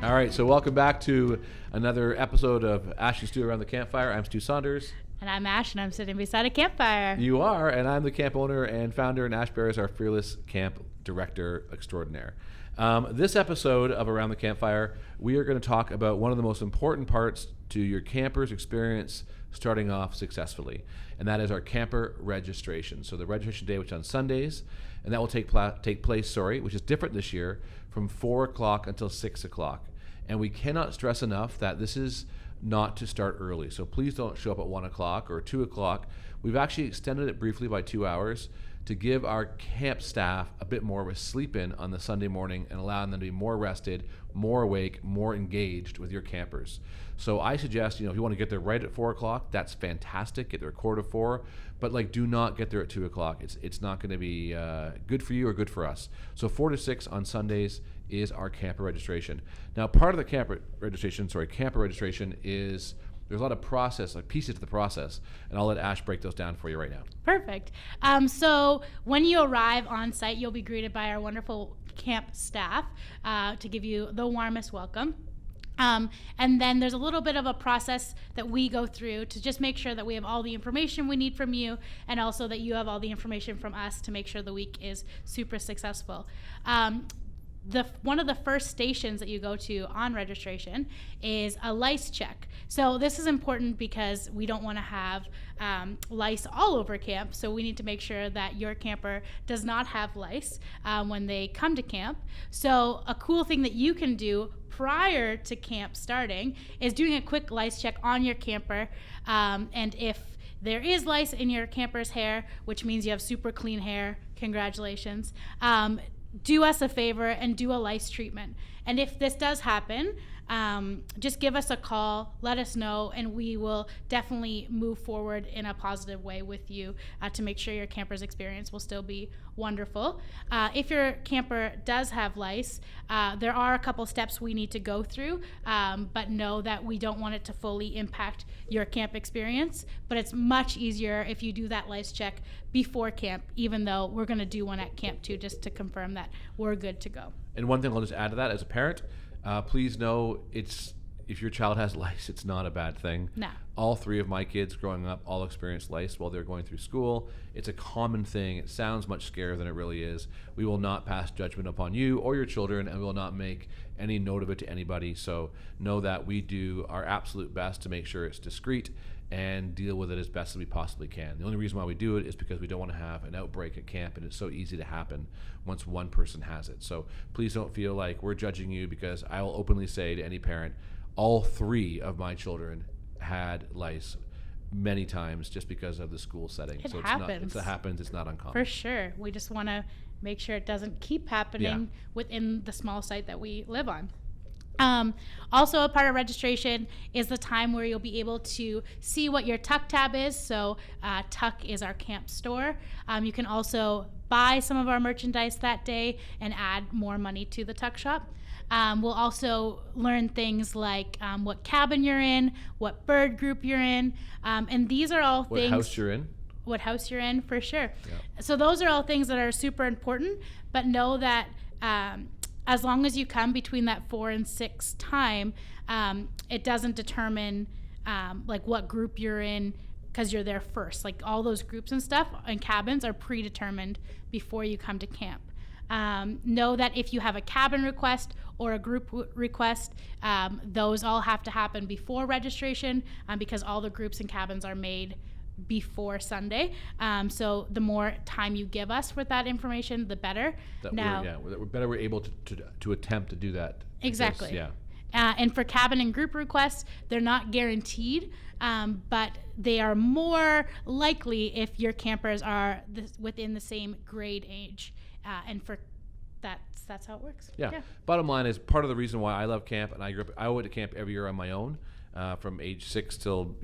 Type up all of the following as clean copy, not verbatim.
All right, so welcome back to another episode of Ash and Stu Around the Campfire. I'm Stu Saunders. And I'm Ash, and I'm sitting beside a campfire. You are, and I'm the camp owner and founder, and Ash Bear is our fearless camp director extraordinaire. This episode of Around the Campfire, we are going to talk about one of the most important parts to your camper's experience starting off successfully, and that is our camper registration. So the registration day, which is on Sundays, and that will take place, which is different this year, from 4 o'clock until 6 o'clock. And we cannot stress enough that this is not to start early. So please don't show up at 1 o'clock or 2 o'clock. We've actually extended it briefly by 2 hours to give our camp staff a bit more of a sleep in on the Sunday morning and allowing them to be more rested, more awake, more engaged with your campers. So I suggest, if you want to get there right at 4 o'clock, that's fantastic. Get there at 3:45, but do not get there at 2 o'clock. It's not going to be good for you or good for us. So 4 to 6 on Sundays is our camper registration. Now, part of the camper registration is there's a lot of process, pieces to the process, and I'll let Ash break those down for you right now. Perfect. So when you arrive on site, you'll be greeted by our wonderful camp staff to give you the warmest welcome. And then there's a little bit of a process that we go through to just make sure that we have all the information we need from you, and also that you have all the information from us to make sure the week is super successful. One of the first stations that you go to on registration is a lice check. So this is important because we don't want to have lice all over camp. So we need to make sure that your camper does not have lice when they come to camp. So a cool thing that you can do prior to camp starting is doing a quick lice check on your camper. And if there is lice in your camper's hair, which means you have super clean hair, congratulations. Do us a favor and do a lice treatment. And if this does happen, just give us a call, let us know, and we will definitely move forward in a positive way with you to make sure your camper's experience will still be wonderful. If your camper does have lice, there are a couple steps we need to go through, but know that we don't want it to fully impact your camp experience. But it's much easier if you do that lice check before camp, even though we're going to do one at camp too, just to confirm that we're good to go. And one thing I'll just add to that, as a parent, please know if your child has lice, it's not a bad thing. No. All 3 of my kids growing up all experienced lice while they're going through school. It's a common thing. It sounds much scarier than it really is. We will not pass judgment upon you or your children, and we will not make any note of it to anybody. So know that we do our absolute best to make sure it's discreet and deal with it as best as we possibly can. The only reason why we do it is because we don't want to have an outbreak at camp, and it's so easy to happen once one person has it. So please don't feel like we're judging you, because I will openly say to any parent, all 3 of my children had lice many times just because of the school setting. It happens. It happens. It's not uncommon. For sure. We just want to make sure it doesn't keep happening within the small site that we live on. Also, a part of registration is the time where you'll be able to see what your Tuck tab is. So Tuck is our camp store. You can also buy some of our merchandise that day and add more money to the Tuck shop. We'll also learn things like what cabin you're in, what bird group you're in, and these are all things. What house you're in. What house you're in, for sure. Yeah. So those are all things that are super important, but know that as long as you come between that 4 and 6 time, it doesn't determine what group you're in because you're there first. All those groups and stuff and cabins are predetermined before you come to camp. Know that if you have a cabin request or a group request, those all have to happen before registration because all the groups and cabins are made before Sunday. So the more time you give us with that information, the better. We're able to attempt to do that. Exactly. Because, and for cabin and group requests, they're not guaranteed, but they are more likely if your campers are within the same grade age. And for that's how it works. Yeah. Bottom line is, part of the reason why I love camp, and I went to camp every year on my own, from age 6 till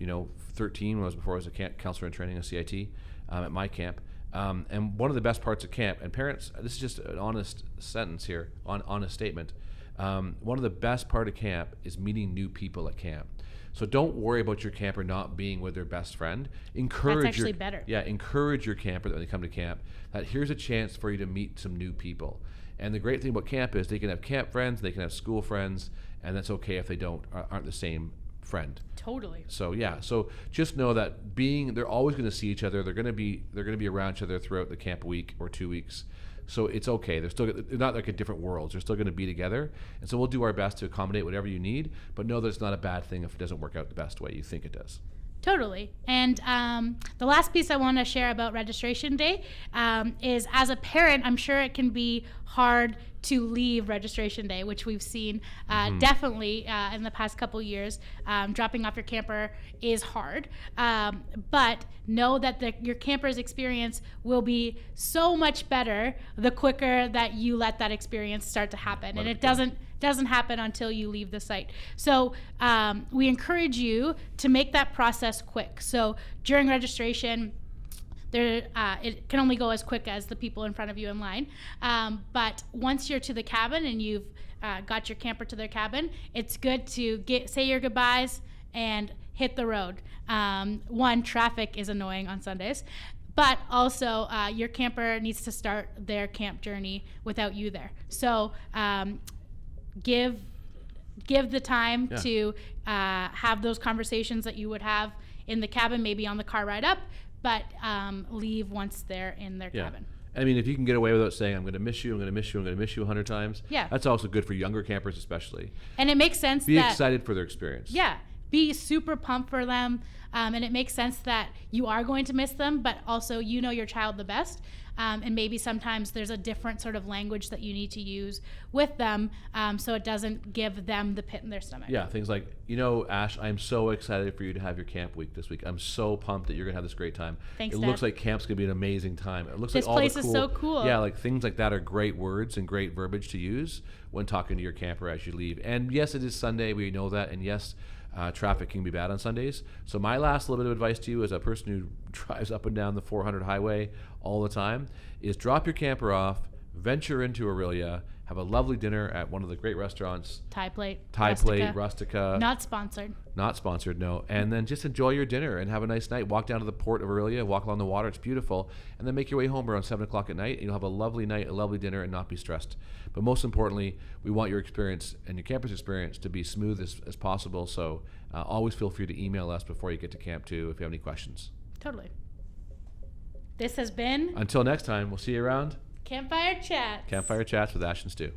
13, before I was a camp counselor in training, a CIT, at my camp. And one of the best parts of camp, and parents, this is just an honest sentence here, honest statement. One of the best part of camp is meeting new people at camp. So don't worry about your camper not being with their best friend. Encourage That's actually better. Yeah, encourage your camper that when they come to camp that here's a chance for you to meet some new people. And the great thing about camp is they can have camp friends, they can have school friends, and that's okay if they aren't the same friend. Totally. So yeah, so just know that they're always going to see each other. They're going to be around each other throughout the camp week or 2 weeks. So it's okay. They're not like a different worlds. They're still going to be together. And so we'll do our best to accommodate whatever you need, but know that it's not a bad thing if it doesn't work out the best way you think it does. Totally. And the last piece I want to share about registration day is, as a parent, I'm sure it can be hard to leave registration day, which we've seen definitely in the past couple years. Dropping off your camper is hard, but know that your camper's experience will be so much better the quicker that you let that experience start to happen. And it doesn't happen until you leave the site. So we encourage you to make that process quick. So during registration, it can only go as quick as the people in front of you in line. But once you're to the cabin and you've got your camper to their cabin, it's good to say your goodbyes and hit the road. One, traffic is annoying on Sundays, but also your camper needs to start their camp journey without you there. So give the time to have those conversations that you would have in the cabin, maybe on the car ride up, but leave once they're in their cabin. I mean, if you can get away without saying, I'm going to miss you, I'm going to miss you, I'm going to miss you 100 times, that's also good for younger campers especially. And it makes sense Be excited for their experience. Yeah. Be super pumped for them. And it makes sense that you are going to miss them, but also you know your child the best. And maybe sometimes there's a different sort of language that you need to use with them so it doesn't give them the pit in their stomach. Yeah, things like, Ash, I'm so excited for you to have your camp week this week. I'm so pumped that you're going to have this great time. Thanks, It Dad. looks like camp's going to be an amazing time. It looks This like all place the is cool, so cool. Yeah, like things like that are great words and great verbiage to use when talking to your camper as you leave. And yes, it is Sunday. We know that. And yes, traffic can be bad on Sundays. So my last little bit of advice to you as a person who drives up and down the 400 highway all the time is drop your camper off, venture into Aurelia, have a lovely dinner at one of the great restaurants. Thai Plate, Rustica. Not sponsored. Not sponsored, no. And then just enjoy your dinner and have a nice night. Walk down to the port of Aurelia, walk along the water. It's beautiful. And then make your way home around 7 o'clock at night. And you'll have a lovely night, a lovely dinner, and not be stressed. But most importantly, we want your experience and your camper's experience to be smooth as possible. So always feel free to email us before you get to camp too if you have any questions. Totally. This has been... Until next time, we'll see you around Campfire Chats. Campfire Chats with Ash and Stu.